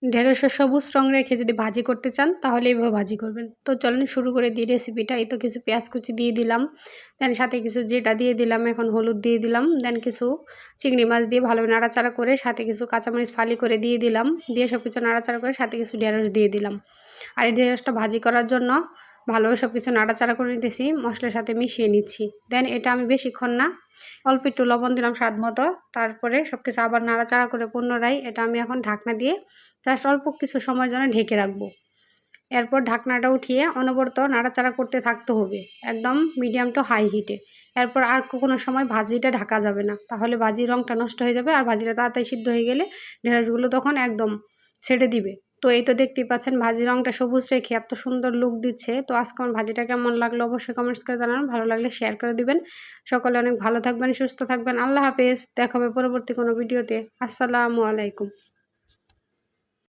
ঢেঁড়সের সবুজ রং রেখে যদি ভাজি করতে চান তাহলে এইভাবে ভাজি করবেন। তো চলেন শুরু করে দিই রেসিপিটা। এই তো কিছু পেঁয়াজ কুচি দিয়ে দিলাম, দেন সাথে কিছু যেটা দিয়ে দিলাম, এখন হলুদ দিয়ে দিলাম, দেন কিছু চিংড়ি মাছ দিয়ে ভালোভাবে নাড়াচাড়া করে সাথে কিছু কাঁচামরিচ ফালি করে দিয়ে দিলাম, দিয়ে সব কিছু নাড়াচাড়া করে সাথে কিছু ঢেঁড়স দিয়ে দিলাম। আর এই ঢেঁড়সটা ভাজি করার জন্য ভালোভাবে সব কিছু নাড়াচাড়া করে নিতেছি, মশলার সাথে মিশিয়ে নিচ্ছি। দেন এটা আমি বেশিক্ষণ না, অল্প একটু লবণ দিলাম স্বাদ মতো, তারপরে সব কিছু আবার নাড়াচাড়া করে পুনরায় এটা আমি এখন ঢাকনা দিয়ে জাস্ট অল্প কিছু সময়ের জন্য ঢেকে রাখবো। এরপর ঢাকনাটা উঠিয়ে অনবরত নাড়াচাড়া করতে থাকতে হবে, একদম মিডিয়াম টু হাই হিটে। এরপর আর কোনো সময় ভাজিটা ঢাকা যাবে না, তাহলে ভাজির রঙটা নষ্ট হয়ে যাবে, আর ভাজিটা তাড়াতাড়ি সিদ্ধ হয়ে গেলে ঢেঁড়সগুলো তখন একদম ছেড়ে দিবে। তো এই তো দেখতেই পাচ্ছেন ভাজির রঙটা সবুজ রেখে এত সুন্দর লুক দিচ্ছে। তো আজকে আমার ভাজিটা কেমন লাগলো অবশ্যই কমেন্টস করে জানান, ভালো লাগলে শেয়ার করে দিবেন। সকলে অনেক ভালো থাকবেন, সুস্থ থাকবেন। আল্লাহ হাফেজ, দেখা হবে পরবর্তী কোনো ভিডিওতে। আসসালামু আলাইকুম।